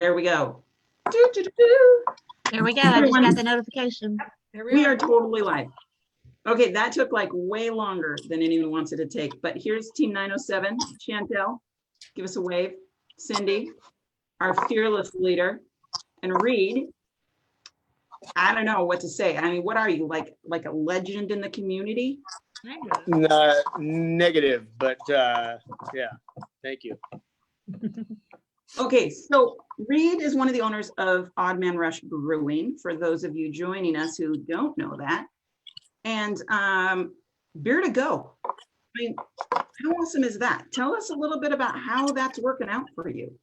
There we go. Doo, doo, doo, doo. There we go. I just got the notification. There We are totally live. Okay, that took like way longer than anyone wants it to take, but here's Team 907. Chantel, give us a wave. Cindy, our fearless leader, and Reid. I don't know what to say. I mean, what are you, like a legend in the community? Negative, but yeah, thank you. Okay, so Reid is one of the owners of Odd Man Rush Brewing, for those of you joining us who don't know that. And beer to go. I mean, how awesome is that? Tell us a little bit about how that's working out for you.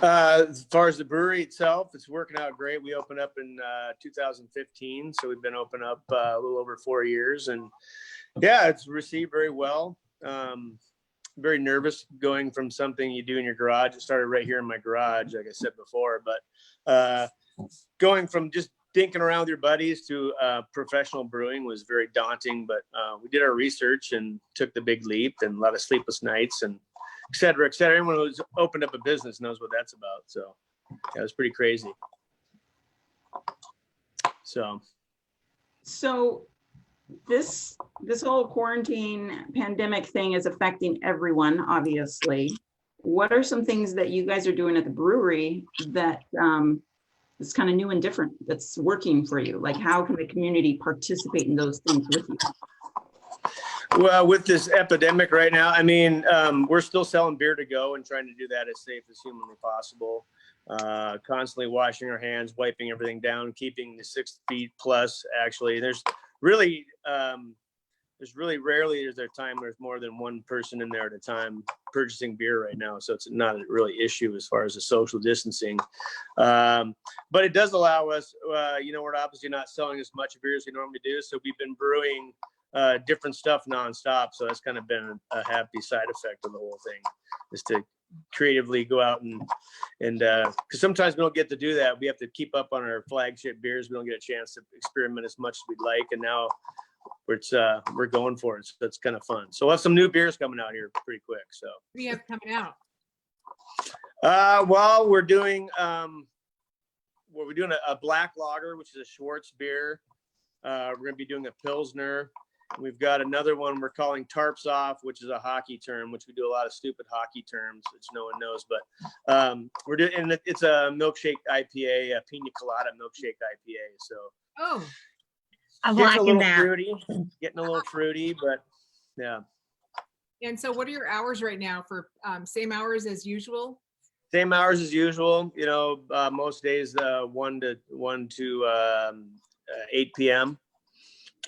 As far as the brewery itself, it's working out great. We opened up in 2015, so we've been open up a little over 4 years, and yeah, it's received very well. Very nervous going from something you do in your garage. It started right here in my garage, like I said before, but going from just dinking around with your buddies to professional brewing was very daunting, but we did our research and took the big leap, and a lot of sleepless nights and et cetera, et cetera. Everyone who's opened up a business knows what that's about. So yeah, it was pretty crazy. So this whole quarantine pandemic thing is affecting everyone, obviously. What are some things that you guys are doing at the brewery that is kind of new and different, that's working for you? Like, how can the community participate in those things with you? Well, with this epidemic right now, I mean, we're still selling beer to go and trying to do that as safe as humanly possible. Constantly washing our hands, wiping everything down, keeping the 6 feet plus. Actually, there's really rarely is there time there's more than one person in there at a time purchasing beer right now. So it's not a really issue as far as the social distancing. But it does allow us, we're obviously not selling as much beer as we normally do. So we've been brewing different stuff nonstop. So that's kind of been a happy side effect of the whole thing, is to creatively go out and because sometimes we don't get to do that. We have to keep up on our flagship beers. We don't get a chance to experiment as much as we'd like. And now we're going for it. So that's kind of fun. So we'll have some new beers coming out here pretty quick. So What do you have coming out? Well, we're doing a black lager, which is a Schwartz beer. We're going to be doing a Pilsner. We've got another one we're calling Tarps Off, which is a hockey term, which we do a lot of stupid hockey terms, which no one knows. But we're doing, and it's a milkshake IPA, a pina colada milkshake IPA. So I'm getting a liking little that. fruity, but yeah. And so what are your hours right now for same hours as usual? Same hours as usual. Most days 1 to 8 p.m.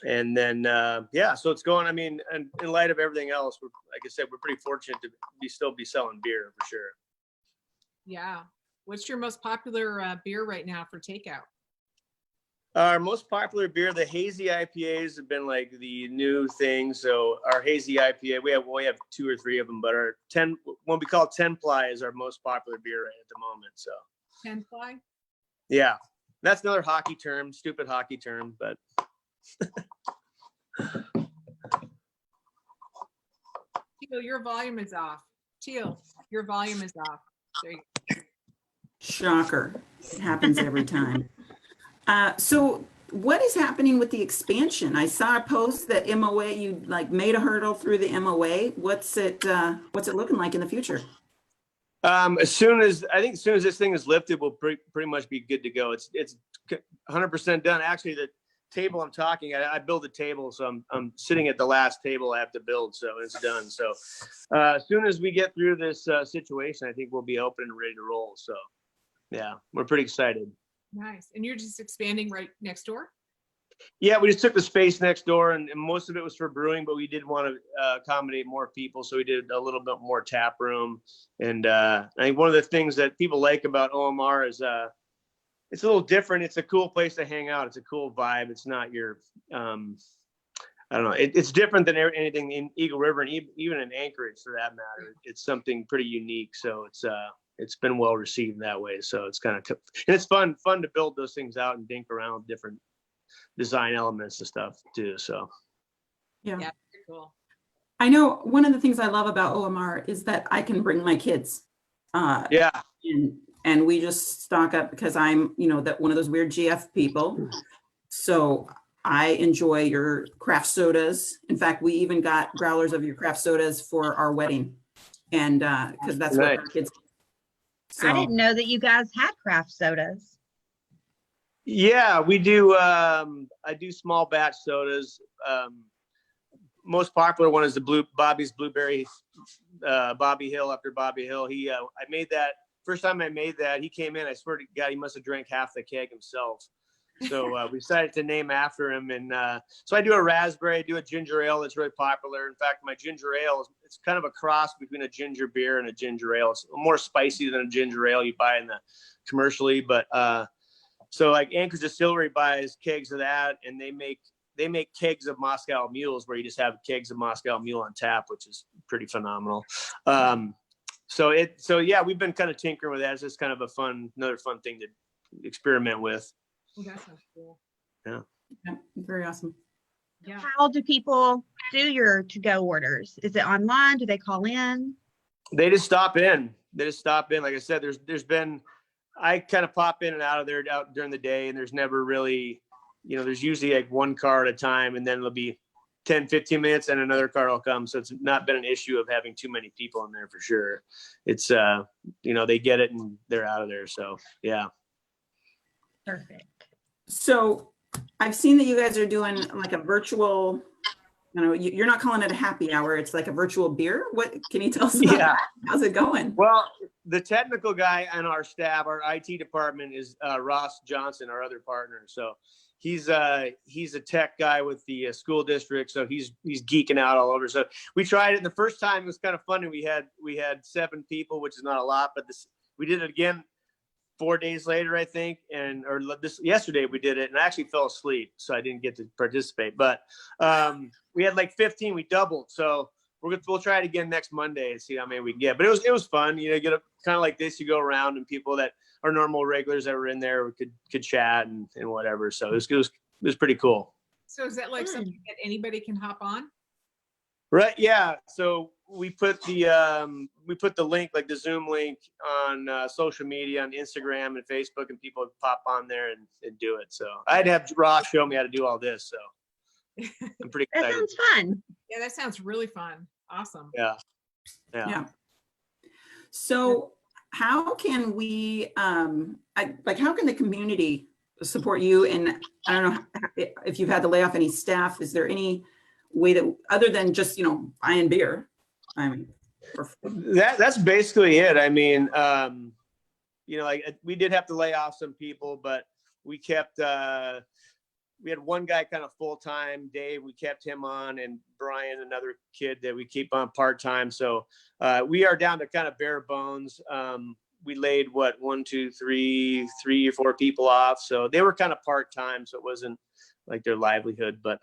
And then, so it's going, I mean, and in light of everything else, like I said, we're pretty fortunate to still be selling beer for sure. Yeah. What's your most popular beer right now for takeout? Our most popular beer, the hazy IPAs have been like the new thing. So our hazy IPA, we have 2 or 3 of them, but our what we call 10 ply is our most popular beer right at the moment. So 10 ply? Yeah, that's another hockey term, stupid hockey term, but Teal, your volume is off. Teal, your volume is off. There you go. Shocker. It happens every time. So what is happening with the expansion? I saw a post that MOA, you like made a hurdle through the MOA. What's it looking like in the future? As soon as this thing is lifted, we'll pretty much be good to go. It's 100% done. Actually, the table I'm talking, I build a table, so I'm sitting at the last table I have to build, so it's done. So as soon as we get through this situation, I think we'll be open and ready to roll. So yeah, we're pretty excited. Nice. And you're just expanding right next door? Yeah, we just took the space next door, and most of it was for brewing, but we did want to accommodate more people, so we did a little bit more tap room. And I think one of the things that people like about OMR is it's a little different. It's a cool place to hang out. It's a cool vibe. It's not your I don't know. It's different than anything in Eagle River, and even in Anchorage for that matter. It's something pretty unique. So it's been well received that way. So it's kind of and it's fun to build those things out and dink around with different design elements and stuff too. So Yeah, very cool. I know one of the things I love about OMR is that I can bring my kids. Yeah. And we just stock up because I'm, that one of those weird GF people. So I enjoy your craft sodas. In fact, we even got growlers of your craft sodas for our wedding. And because that's what our kids. So, I didn't know that you guys had craft sodas. Yeah, we do. I do small batch sodas. Most popular one is the Bobby's Blueberry, Bobby Hill after Bobby Hill. I made that first time I made that. He came in. I swear to God, he must have drank half the keg himself. So we decided to name after him. And so I do a raspberry, I do a ginger ale that's really popular. In fact, my ginger ale it's kind of a cross between a ginger beer and a ginger ale. It's more spicy than a ginger ale you buy in the commercially, but so like Anchorage Distillery buys kegs of that, and they make kegs of Moscow Mules where you just have kegs of Moscow Mule on tap, which is pretty phenomenal. So yeah, we've been kind of tinkering with that. It's just kind of another fun thing to experiment with. Oh, that sounds cool. yeah, very awesome. Yeah. How do people do your to-go orders? Is it online? Do they call in? They just stop in. Like I said, I kind of pop in and out of there out during the day, and there's never really, there's usually like one car at a time, and then it'll be 10, 15 minutes and another car will come. So it's not been an issue of having too many people in there for sure. It's, they get it and they're out of there. So yeah. Perfect. So I've seen that you guys are doing like a virtual, you're not calling it a happy hour. It's like a virtual beer. What can you tell us about that? How's it going? Well, the technical guy on our staff, our IT department is Ross Johnson, our other partner. So he's a tech guy with the school district. So he's geeking out all over. So we tried it. And the first time it was kind of funny. We had 7 people, which is not a lot, but we did it again 4 days later, I think, yesterday we did it, and I actually fell asleep, so I didn't get to participate. But we had like 15, we doubled, so we'll try it again next Monday and see how many we can get. But it was fun, get kind of like this. You go around, and people that are normal regulars that were in there could chat and whatever. So it was pretty cool. So is that like something that anybody can hop on? Right. Yeah. So we put the link, like the Zoom link, on social media, on Instagram and Facebook, and people pop on there and do it. So I'd have Ross show me how to do all this. So I'm pretty That excited. sounds fun. Yeah, that sounds really fun. Awesome. Yeah. So how can we, how can the community support you? And I don't know if you've had to lay off any staff. Is there any way that, other than just, buying beer? I mean, that's basically it. I mean, like we did have to lay off some people, but we kept, we had one guy kind of full-time, Dave, we kept him on, and Brian, another kid that we keep on part-time. So we are down to kind of bare bones. We laid 3 or 4 people off. So they were kind of part-time. So it wasn't like their livelihood, but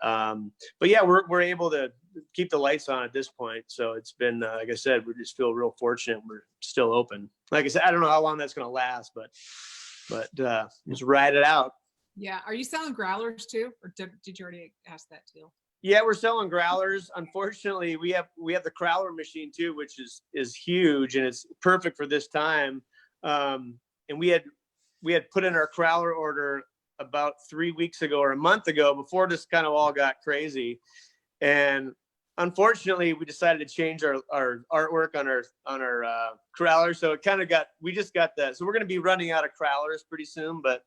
yeah, we're able to keep the lights on at this point. So it's been, like I said, we just feel real fortunate. We're still open. Like I said, I don't know how long that's going to last, but just ride it out. Yeah. Are you selling growlers too? Or did you already ask that too? Yeah, we're selling growlers. Unfortunately, we have the crowler machine too, which is huge, and it's perfect for this time. And we had put in our crowler order about 3 weeks ago or a month ago, before this kind of all got crazy. And unfortunately, we decided to change our artwork on our crowler. So it kind of we just got that. So we're going to be running out of crowlers pretty soon, but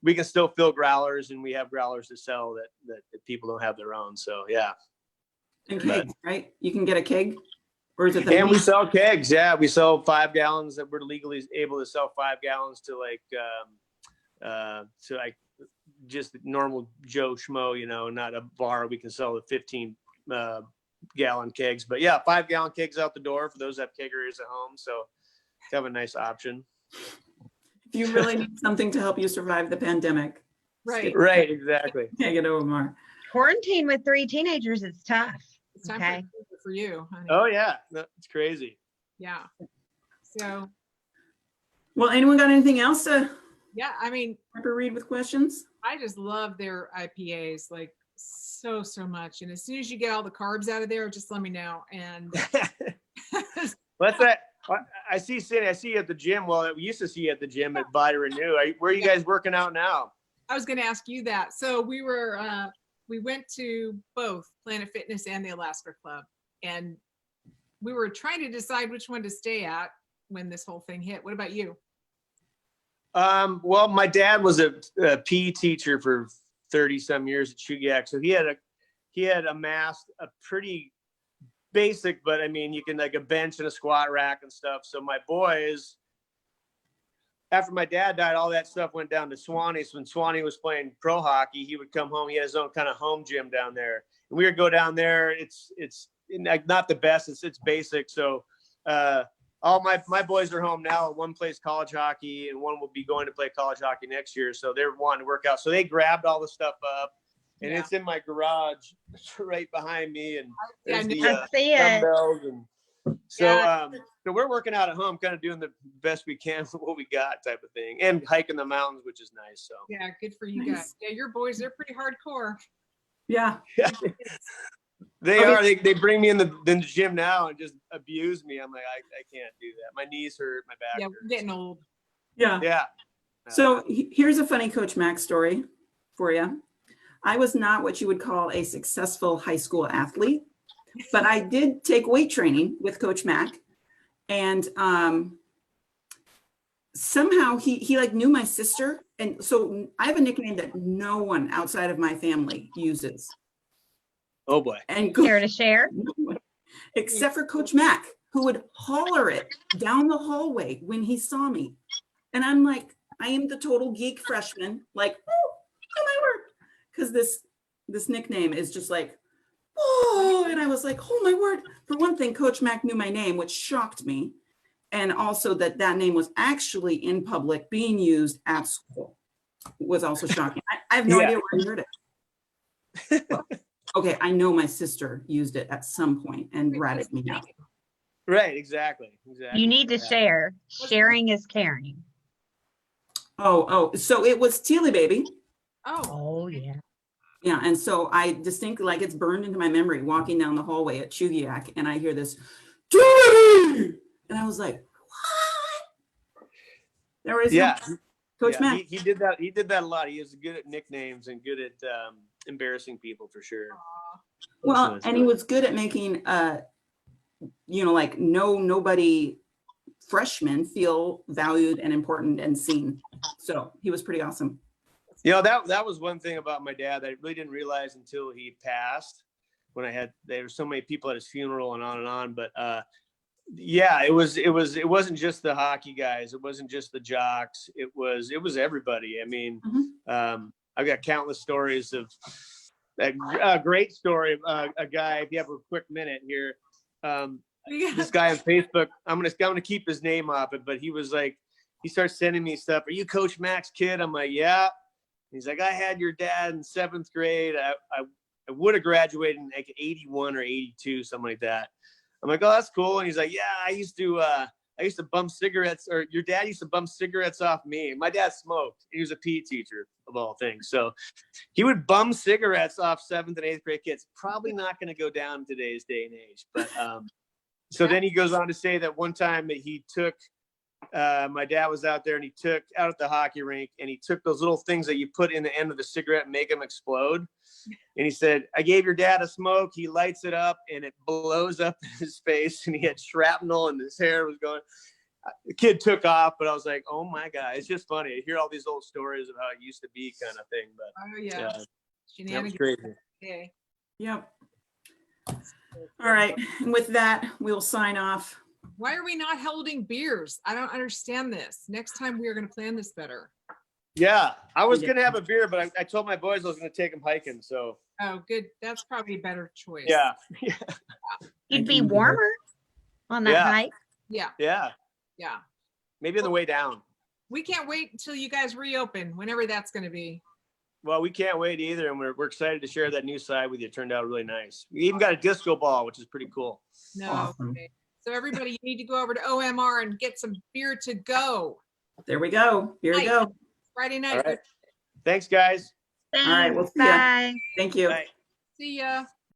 we can still fill growlers, and we have growlers to sell that people don't have their own. So yeah. and kegs, right? You can get a keg, or is it? And we sell kegs. Yeah, we sell 5 gallons. That we're legally able to sell 5 gallons to just normal Joe Schmo, not a bar. We can sell the 15 gallon kegs, but yeah, 5 gallon kegs out the door for those that have keggers at home. So have a nice option. If you really need something to help you survive the pandemic. Right. Right. Exactly. Can't get over more. Quarantine with 3 teenagers is tough. It's time Okay. for you, honey. Oh yeah. It's crazy. Yeah. So, Well, anyone got anything else to yeah, Reid with questions? I just love their IPAs like so much. And as soon as you get all the carbs out of there, just let me know. And What's that? I see Cindy. I see you at the gym. Well, we used to see you at the gym at Body Renew. Where are you guys working out now? I was going to ask you that. So we went to both Planet Fitness and the Alaska Club, and we were trying to decide which one to stay at when this whole thing hit. What about you? Well, my dad was a PE teacher for 30 some years at Chugiak. So he had amassed a pretty basic, but I mean, you can like a bench and a squat rack and stuff. So my boys, after my dad died, all that stuff went down to Swanee. So when Swanee was playing pro hockey, he would come home. He had his own kind of home gym down there. And we would go down there. It's like not the best. It's basic. So, all my boys are home now. One plays college hockey and one will be going to play college hockey next year. So they're wanting to work out. So they grabbed all the stuff up and it's in my garage right behind me. And there's the dumbbells. And so, so we're working out at home, kind of doing the best we can with what we got type of thing, and hiking the mountains, which is nice. So yeah, good for you guys. Yeah, your boys, they're pretty hardcore. Yeah. They are. They bring me in the gym now and just abuse me. I'm like, I can't do that. My knees hurt, my back hurts. We're getting old. Yeah. Yeah. So here's a funny Coach Mac story for you. I was not what you would call a successful high school athlete, but I did take weight training with Coach Mac, and somehow he like knew my sister, and so I have a nickname that no one outside of my family uses. Oh boy. And Care to share? Except for Coach Mac, who would holler it down the hallway when he saw me. And I'm like, I am the total geek freshman, like, oh my word. Because this nickname is just like, oh, and I was like, oh my word. For one thing, Coach Mac knew my name, which shocked me. And also that name was actually in public being used at school was also shocking. I have no idea where he heard it. Well, okay, I know my sister used it at some point and ratted me out. Right, exactly. You need to share. Sharing is caring. Oh, so it was Tealy Baby. Oh, yeah. Yeah, and so I distinctly, like it's burned into my memory, walking down the hallway at Chugiak, and I hear this, Tealy! And I was like, what? There is Coach Mac. He did that. He did that a lot. He is good at nicknames and good at embarrassing people for sure. Well, and he was good at making like nobody freshmen feel valued and important and seen. So he was pretty awesome. You know, that was one thing about my dad that I really didn't realize until he passed. There were so many people at his funeral and on. But it wasn't just the hockey guys. It wasn't just the jocks. It was everybody. I mean, I've got countless stories of a great story of a guy. If you have a quick minute here, this guy on Facebook. I'm gonna keep his name off it, but he was like, he starts sending me stuff. Are you Coach Mac's kid? I'm like, yeah. He's like, I had your dad in 7th grade. I would have graduated in like 81 or 82, something like that. I'm like, oh, that's cool. And he's like, yeah, I used to bum cigarettes, or your dad used to bum cigarettes off me. My dad smoked. He was a PE teacher of all things. So he would bum cigarettes off 7th and 8th grade kids. Probably not going to go down in today's day and age. But so then he goes on to say that one time that he took, my dad was out there and he took out at the hockey rink and he took those little things that you put in the end of the cigarette and make them explode. And he said, I gave your dad a smoke. He lights it up and it blows up in his face and he had shrapnel and his hair was going. The kid took off, but I was like, oh my God, it's just funny. I hear all these old stories of how it used to be kind of thing. But Shenanigans. Crazy. Okay. Yep. All right. And with that, we'll sign off. Why are we not holding beers? I don't understand this. Next time we are going to plan this better. Yeah, I was going to have a beer, but I told my boys I was going to take them hiking. So. Oh, good. That's probably a better choice. Yeah. You'd be warmer on that hike. Yeah. Yeah. Yeah. Maybe on the way down. We can't wait until you guys reopen, whenever that's going to be. Well, we can't wait either. And we're excited to share that new side with you. It turned out really nice. We even got a disco ball, which is pretty cool. No. Awesome. Okay. So everybody, you need to go over to OMR and get some beer to go. There we go. Here we go. Friday night. All right. Thanks, guys. Thanks. All right, we'll see ya. Bye. Thank you. Bye. See ya.